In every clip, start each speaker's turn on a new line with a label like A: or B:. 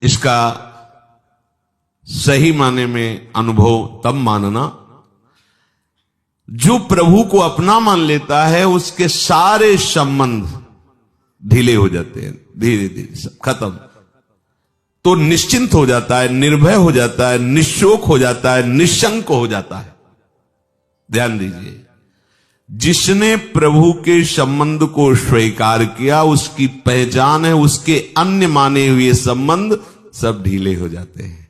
A: इसका सही माने में अनुभव तब मानना, जो प्रभु को अपना मान लेता है उसके सारे संबंध ढीले हो जाते हैं, धीरे धीरे सब खत्म। तो निश्चिंत हो जाता है, निर्भय हो जाता है, निशोक हो जाता है, निशंक हो जाता है। ध्यान दीजिए, जिसने प्रभु के संबंध को स्वीकार किया उसकी पहचान है, उसके अन्य माने हुए संबंध सब ढीले हो जाते हैं।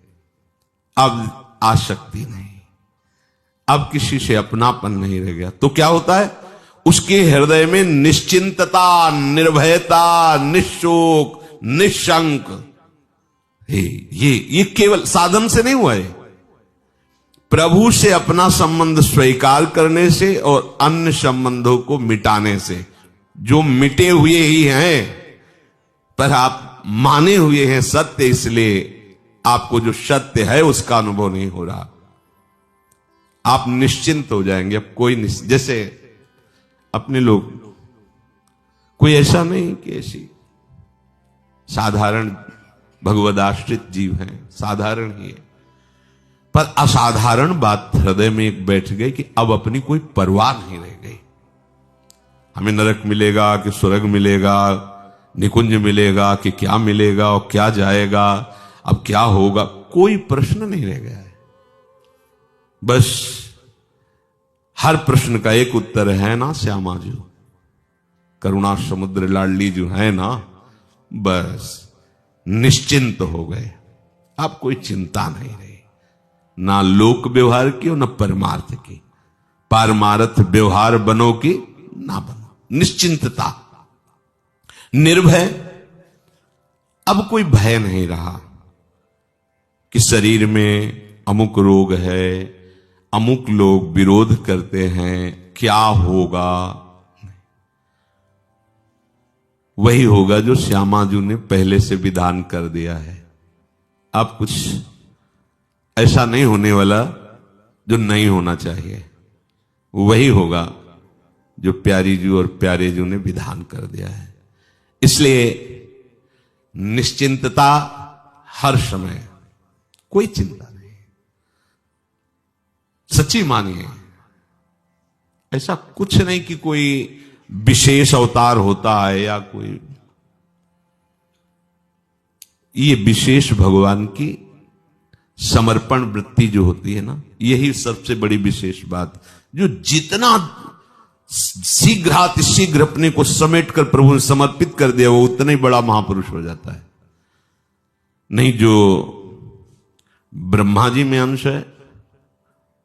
A: अब आसक्ति नहीं, अब किसी से अपनापन नहीं रह गया। तो क्या होता है, उसके हृदय में निश्चिंतता, निर्भयता, निशोक, निशंक। ये केवल साधन से नहीं हुआ है, प्रभु से अपना संबंध स्वीकार करने से और अन्य संबंधों को मिटाने से। जो मिटे हुए ही हैं पर आप माने हुए हैं सत्य, इसलिए आपको जो सत्य है उसका अनुभव नहीं हो रहा। आप निश्चिंत हो जाएंगे। अब कोई जैसे अपने लोग, कोई ऐसा नहीं कि ऐसी साधारण भगवदाश्रित जीव हैं, साधारण ही है, पर असाधारण बात हृदय में एक बैठ गई कि अब अपनी कोई परवाह नहीं रह गई। हमें नरक मिलेगा कि स्वर्ग मिलेगा, निकुंज मिलेगा कि क्या मिलेगा और क्या जाएगा, अब क्या होगा, कोई प्रश्न नहीं रह गया है। बस हर प्रश्न का एक उत्तर है ना, श्यामा जी, करुणा समुद्र लाडली जो है ना, बस निश्चिंत हो गए। अब कोई चिंता नहीं रही, ना लोक व्यवहार की और ना परमार्थ की। पारमार्थ व्यवहार बनो कि ना बनो, निश्चिंतता, निर्भय। अब कोई भय नहीं रहा कि शरीर में अमुक रोग है, अमुक लोग विरोध करते हैं, क्या होगा। वही होगा जो श्यामाजू ने पहले से विधान कर दिया है। अब कुछ ऐसा नहीं होने वाला जो नहीं होना चाहिए, वही होगा जो प्यारी जू और प्यारे जू ने विधान कर दिया है। इसलिए निश्चिंतता हर समय, कोई चिंता नहीं। सच्ची मानिए, ऐसा कुछ नहीं कि कोई विशेष अवतार होता है या कोई, ये विशेष भगवान की समर्पण वृत्ति जो होती है ना, यही सबसे बड़ी विशेष बात। जो जितना शीघ्र अपने को समेट कर प्रभु ने समर्पित कर दिया, वो उतना ही बड़ा महापुरुष हो जाता है। नहीं, जो ब्रह्मा जी में अंश है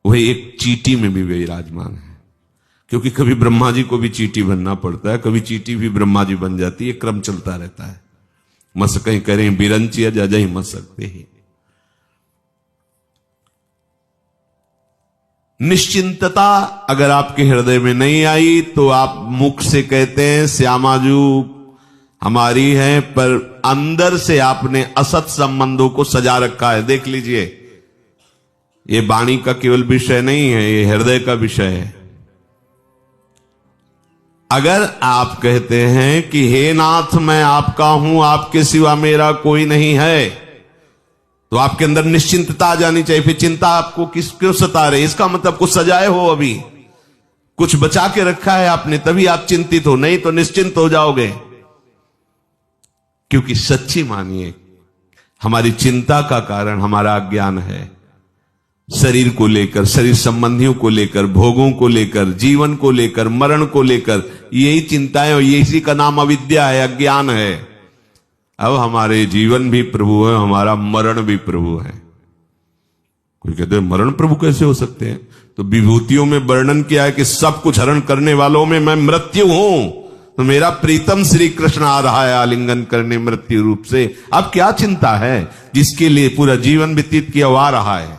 A: वही एक चींटी में भी विराजमान है। क्योंकि कभी ब्रह्मा जी को भी चींटी बनना पड़ता है, कभी चींटी भी ब्रह्मा जी बन जाती है, क्रम चलता रहता है। मसकें करें बिरंचिया जा ही मस सकते ही। निश्चिंतता अगर आपके हृदय में नहीं आई तो आप मुख से कहते हैं श्यामाजू हमारी है, पर अंदर से आपने असत संबंधों को सजा रखा है। देख लीजिए, ये वाणी का केवल विषय नहीं है, ये हृदय का विषय है। अगर आप कहते हैं कि हे नाथ मैं आपका हूं, आपके सिवा मेरा कोई नहीं है, तो आपके अंदर निश्चिंतता आ जानी चाहिए। फिर चिंता आपको क्यों सता रही? इसका मतलब कुछ सजाए हो, अभी कुछ बचा के रखा है आपने, तभी आप चिंतित हो, नहीं तो निश्चिंत हो जाओगे। क्योंकि सच्ची मानिए, हमारी चिंता का कारण हमारा अज्ञान है। शरीर को लेकर, शरीर संबंधियों को लेकर, भोगों को लेकर, जीवन को लेकर, मरण को लेकर, यही चिंताएं और इसी का नाम अविद्या है, अज्ञान है। अब हमारे जीवन भी प्रभु है, हमारा मरण भी प्रभु है। कोई कहते हैं मरण प्रभु कैसे हो सकते हैं? तो विभूतियों में वर्णन किया है कि सब कुछ हरण करने वालों में मैं मृत्यु हूं, तो मेरा प्रीतम श्री कृष्ण आ रहा है आलिंगन करने मृत्यु रूप से। अब क्या चिंता है? जिसके लिए पूरा जीवन व्यतीत किया आ रहा है,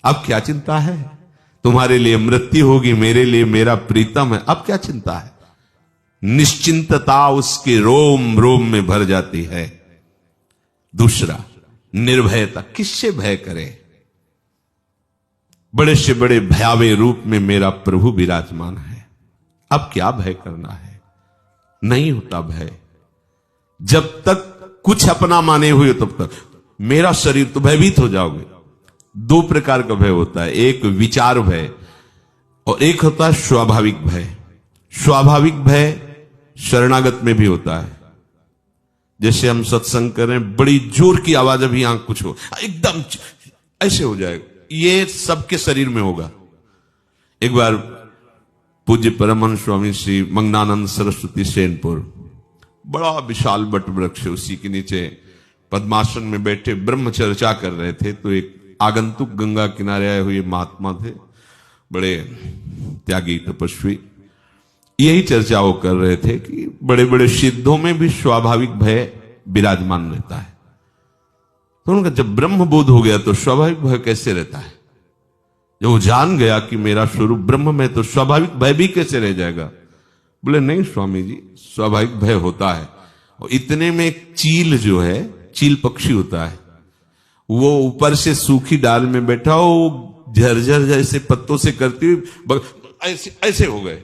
A: अब क्या चिंता है? तुम्हारे लिए मृत्यु होगी, मेरे लिए मेरा प्रीतम है, अब क्या चिंता है? निश्चिंतता उसके रोम रोम में भर जाती है। दूसरा, निर्भयता। किससे भय करे? बड़े से बड़े भयावह रूप में मेरा प्रभु विराजमान है, अब क्या भय करना है? नहीं होता भय। जब तक कुछ अपना माने हुए तब तक मेरा शरीर, तो भयभीत हो जाओगे। दो प्रकार का भय होता है, एक विचार भय और एक होता है स्वाभाविक भय। स्वाभाविक भय शरणागत में भी होता है। जैसे हम सत्संग करें, बड़ी जोर की आवाज, अभी आंख कुछ हो, एकदम ऐसे हो जाएगा, ये सबके शरीर में होगा। एक बार पूज्य परमहंस स्वामी श्री मंगनानंद सरस्वती सेनपुर, बड़ा विशाल वट वृक्ष, उसी के नीचे पद्मासन में बैठे ब्रह्म चर्चा कर रहे थे। तो एक आगंतुक गंगा किनारे आए हुए महात्मा थे, बड़े त्यागी तपस्वी, यही चर्चा वो कर रहे थे कि बड़े बड़े सिद्धों में भी स्वाभाविक भय विराजमान रहता है। तो उनका जब ब्रह्म बोध हो गया तो स्वाभाविक भय कैसे रहता है? जब वो जान गया कि मेरा स्वरूप ब्रह्म में, तो स्वाभाविक भय भी कैसे रह जाएगा? बोले नहीं स्वामी जी, स्वाभाविक भय होता है। और इतने में एक चील जो है, चील पक्षी होता है, वो ऊपर से सूखी डाल में बैठा हो, झरझर जैसे पत्तों से करती हुई ऐसे ऐसे हो गए।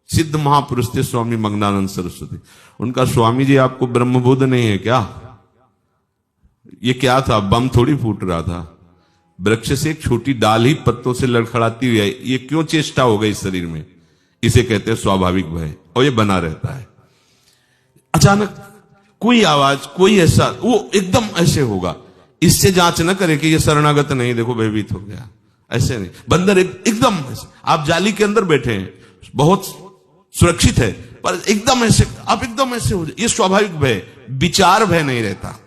A: सिद्ध महापुरुष थे स्वामी मंगनानंद सरस्वती। उनका स्वामी जी आपको ब्रह्मबोध नहीं है क्या? ये क्या था? बम थोड़ी फूट रहा था, वृक्ष से एक छोटी डाल ही पत्तों से लड़खड़ाती हुई है, ये क्यों चेष्टा हो गई शरीर में? इसे कहते हैं स्वाभाविक भय, और ये बना रहता है। अचानक कोई आवाज, कोई ऐसा, वो एकदम ऐसे होगा। इससे जांच न करे कि ये शरणागत नहीं, देखो भयभीत हो गया, ऐसे नहीं। बंदर एकदम ऐसे, आप जाली के अंदर बैठे हैं, बहुत सुरक्षित है, पर एकदम ऐसे, आप एकदम ऐसे हो जाए, ये स्वाभाविक भय, विचार भय नहीं रहता।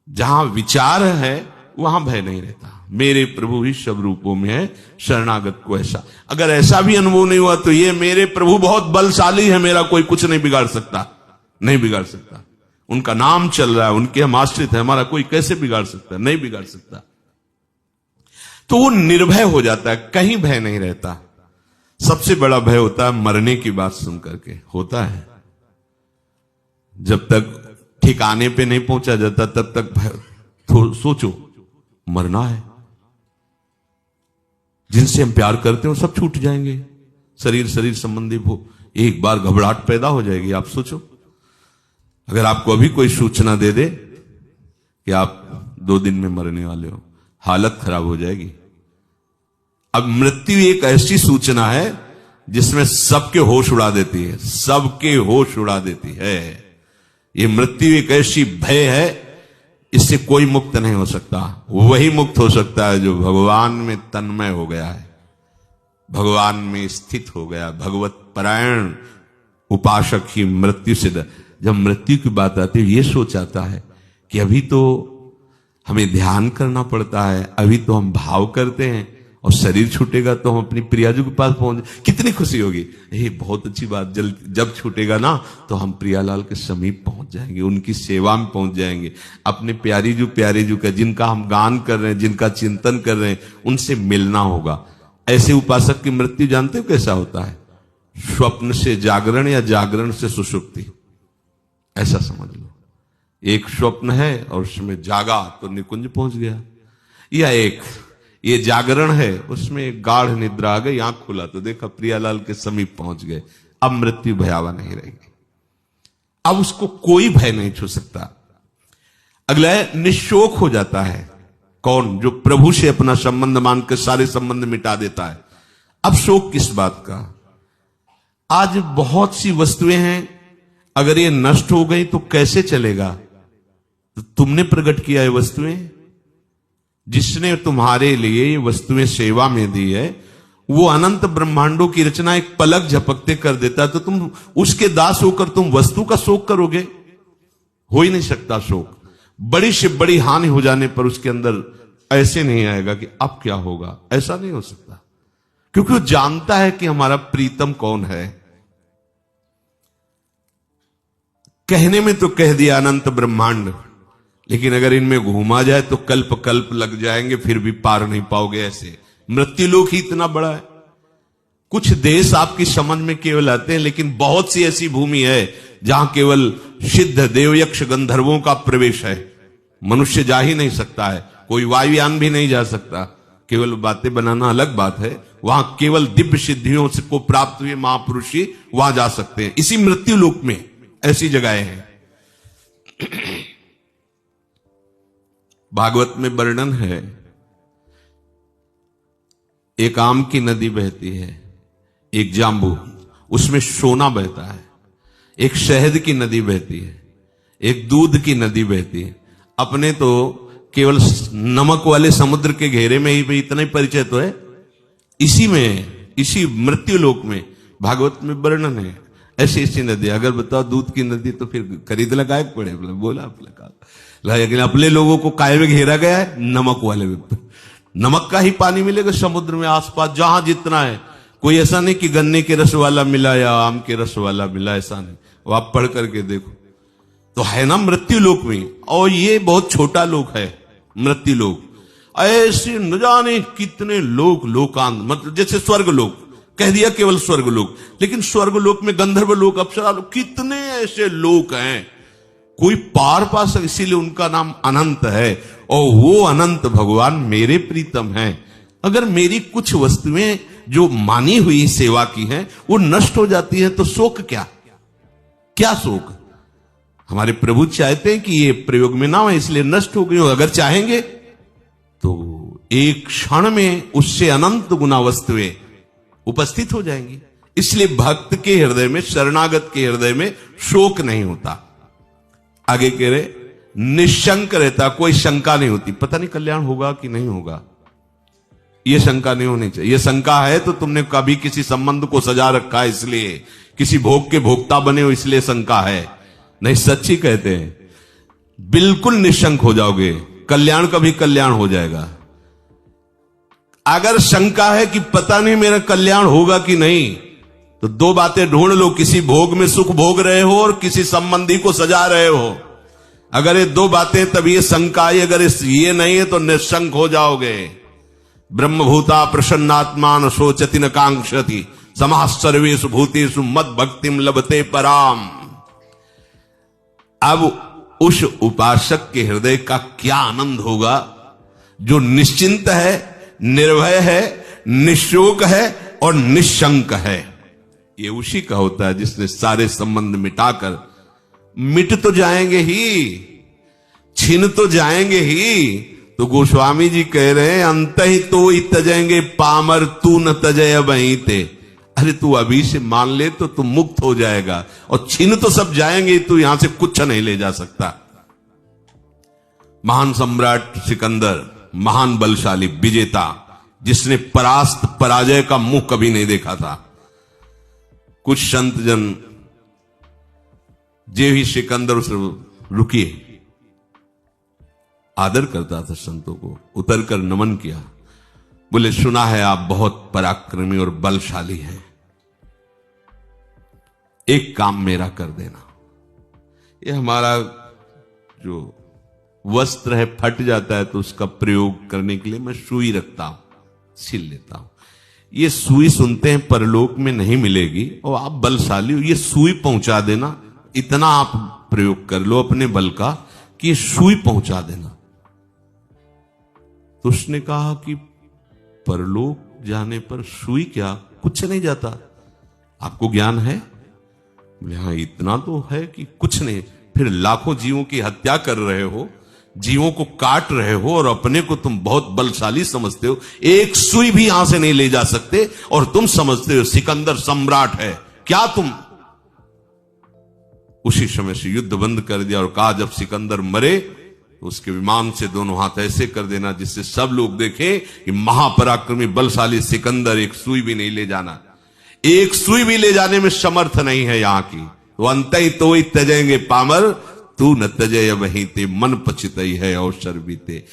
A: जहां विचार है वहां भय नहीं रहता। मेरे प्रभु ही सब रूपों में है, शरणागत को ऐसा, अगर ऐसा भी अनुभव नहीं हुआ तो ये मेरे प्रभु बहुत बलशाली है, मेरा कोई कुछ नहीं बिगाड़ सकता, नहीं बिगाड़ सकता। उनका नाम चल रहा है, उनके हम आश्रित है, हमारा कोई कैसे बिगाड़ सकता? नहीं बिगाड़ सकता। तो वो निर्भय हो जाता है, कहीं भय नहीं रहता। सबसे बड़ा भय होता है मरने की बात सुन करके, होता है। जब तक ठिकाने पे नहीं पहुंचा जाता तब तक भय, तो सोचो मरना है, जिनसे हम प्यार करते हैं वो सब छूट जाएंगे, शरीर संबंधी वो एक बार घबराहट पैदा हो जाएगी। आप सोचो, अगर आपको अभी कोई सूचना दे दे कि आप 2 दिन में मरने वाले हो, हालत खराब हो जाएगी। अब मृत्यु एक ऐसी सूचना है जिसमें सबके होश उड़ा देती है, सबके होश उड़ा देती है। ये मृत्यु एक ऐसी भय है, इससे कोई मुक्त नहीं हो सकता। वही मुक्त हो सकता है जो भगवान में तन्मय हो गया है, भगवान में स्थित हो गया, भगवत परायण उपासक ही मृत्यु से जब मृत्यु की बात आती है, ये सोच आता है कि अभी तो हमें ध्यान करना पड़ता है, अभी तो हम भाव करते हैं, और शरीर छूटेगा तो हम अपनी प्रियाजू के पास पहुंच, कितनी खुशी होगी। ये बहुत अच्छी बात, जब छूटेगा ना तो हम प्रियालाल के समीप पहुंच जाएंगे, उनकी सेवा में पहुंच जाएंगे, अपने प्यारी जू का, जिनका हम गान कर रहे हैं, जिनका चिंतन कर रहे हैं, उनसे मिलना होगा। ऐसे उपासक की मृत्यु जानते हो कैसा होता है? स्वप्न से जागरण या जागरण से सुषुप्ति, ऐसा समझ लो। एक स्वप्न है और उसमें जागा तो निकुंज पहुंच गया, या एक ये जागरण है, उसमें गाढ़ निद्रा आ गई, आंख खुला तो देखा प्रियालाल के समीप पहुंच गए। अब मृत्यु भयावह नहीं रहेगी, अब उसको कोई भय नहीं छू सकता। अगला है निशोक हो जाता है। कौन? जो प्रभु से अपना संबंध मानकर सारे संबंध मिटा देता है। अब शोक किस बात का? आज बहुत सी वस्तुएं हैं, अगर ये नष्ट हो गई तो कैसे चलेगा? तो तुमने प्रकट किया है वस्तुएं, जिसने तुम्हारे लिए ये वस्तुएं सेवा में दी है, वो अनंत ब्रह्मांडों की रचना एक पलक झपकते कर देता है, तो तुम उसके दास होकर तुम वस्तु का शोक करोगे? हो ही नहीं सकता शोक। बड़ी से बड़ी हानि हो जाने पर उसके अंदर ऐसे नहीं आएगा कि अब क्या होगा, ऐसा नहीं हो सकता, क्योंकि वो जानता है कि हमारा प्रीतम कौन है। कहने में तो कह दिया अनंत ब्रह्मांड, लेकिन अगर इनमें घूमा जाए तो कल्प कल्प लग जाएंगे, फिर भी पार नहीं पाओगे। ऐसे मृत्युलोक ही इतना बड़ा है। कुछ देश आपकी समझ में केवल आते हैं, लेकिन बहुत सी ऐसी भूमि है जहां केवल सिद्ध देवयक्ष गंधर्वों का प्रवेश है, मनुष्य जा ही नहीं सकता है, कोई वायुयान भी नहीं जा सकता। केवल बातें बनाना अलग बात है, वहां केवल दिव्य सिद्धियों से को प्राप्त हुए महापुरुष ही वहां जा सकते हैं। इसी मृत्युलोक में ऐसी जगहें हैं। भागवत में वर्णन है, एक आम की नदी बहती है, एक जाम्बू, उसमें सोना बहता है। एक शहद की नदी बहती है, एक दूध की नदी बहती है। अपने तो केवल नमक वाले समुद्र के घेरे में ही इतना ही परिचय तो है। इसी में, इसी मृत्यु लोक में भागवत में वर्णन है ऐसी ऐसी नदी। अगर बताओ दूध की नदी तो फिर खरीद लगाए पड़े, बोला लेकिन अपने लोगों को काय में घेरा गया है, नमक वाले में। नमक का ही पानी मिलेगा समुद्र में आसपास जहां जितना है। कोई ऐसा नहीं कि गन्ने के रस वाला मिला या आम के रस वाला मिला, ऐसा नहीं। वो आप पढ़ करके देखो तो है ना मृत्यु लोक में। और ये बहुत छोटा लोक है मृत्यु लोक। ऐसे न जाने कितने लोक, लोकांत, मतलब जैसे स्वर्ग लोक कह दिया, केवल स्वर्ग लोक, लेकिन स्वर्ग लोक में गंधर्व लोक, अप्सरा लोक, कितने ऐसे लोक हैं, कोई पार पा सके। इसीलिए उनका नाम अनंत है। और वो अनंत भगवान मेरे प्रीतम हैं। अगर मेरी कुछ वस्तुएं जो मानी हुई सेवा की हैं वो नष्ट हो जाती हैं तो शोक क्या, क्या शोक। हमारे प्रभु चाहते हैं कि ये प्रयोग में ना हो, इसलिए नष्ट हो गई हो। अगर चाहेंगे तो एक क्षण में उससे अनंत गुना वस्तुएं उपस्थित हो जाएंगी। इसलिए भक्त के हृदय में, शरणागत के हृदय में शोक नहीं होता। आगे कह रहे निशंक रहता, कोई शंका नहीं होती। पता नहीं कल्याण होगा कि नहीं होगा, यह शंका नहीं होनी चाहिए। यह शंका है तो तुमने कभी किसी संबंध को सजा रखा है, इसलिए किसी भोग के भोक्ता बने हो, इसलिए शंका है। नहीं, सच्ची कहते हैं बिल्कुल निशंक हो जाओगे, कल्याण का भी कल्याण हो जाएगा। अगर शंका है कि पता नहीं मेरा कल्याण होगा कि नहीं, तो दो बातें ढूंढ लो, किसी भोग में सुख भोग रहे हो और किसी संबंधी को सजा रहे हो। अगर ये दो बातें, तब ये शंका है। अगर ये नहीं है तो निशंक हो जाओगे। ब्रह्मभूता प्रसन्नात्मान शोचति न कांक्षति समाः सर्वेषु भूतेषु मद भक्तिम लभते पराम। अब उस उपासक के हृदय का क्या आनंद होगा जो निश्चिंत है, निर्भय है, निशोक है और निशंक है। ये उसी का होता है जिसने सारे संबंध मिटाकर, मिट तो जाएंगे ही, छिन तो जाएंगे ही। तो गोस्वामी जी कह रहे हैं अंत ही तो ही तजेंगे पामर, तू न तजय वहीं ते। अरे तू अभी से मान ले तो तू मुक्त हो जाएगा, और छिन तो सब जाएंगे, तू यहां से कुछ नहीं ले जा सकता। महान सम्राट सिकंदर, महान बलशाली विजेता, जिसने परास्त पराजय का मुंह कभी नहीं देखा था। कुछ संत जन जे ही सिकंदर उस रुकिए, आदर करता था संतों को, उतरकर नमन किया। बोले सुना है आप बहुत पराक्रमी और बलशाली हैं, एक काम मेरा कर देना। ये हमारा जो वस्त्र है फट जाता है तो उसका प्रयोग करने के लिए मैं सुई रखता हूं, सिल लेता हूं। ये सुई सुनते हैं परलोक में नहीं मिलेगी, और आप बलशाली हो, ये सुई पहुंचा देना, इतना आप प्रयोग कर लो अपने बल का कि ये सुई पहुंचा देना। तो उसने कहा कि परलोक जाने पर सुई क्या, कुछ नहीं जाता, आपको ज्ञान है? बोले हाँ इतना तो है कि कुछ नहीं। फिर लाखों जीवों की हत्या कर रहे हो, जीवों को काट रहे हो, और अपने को तुम बहुत बलशाली समझते हो, एक सुई भी यहां से नहीं ले जा सकते, और तुम समझते हो सिकंदर सम्राट है। क्या तुम? उसी समय से युद्ध बंद कर दिया और कहा जब सिकंदर मरे तो उसके विमान से दोनों हाथ ऐसे कर देना जिससे सब लोग देखें कि महापराक्रमी बलशाली सिकंदर एक सुई भी नहीं ले जाना, एक सुई भी ले जाने में समर्थ नहीं है यहां की। तो अंत ही तो ही तजेंगे पामर, तू न तजय वहीं ते मन पचितई है अवसर बीते।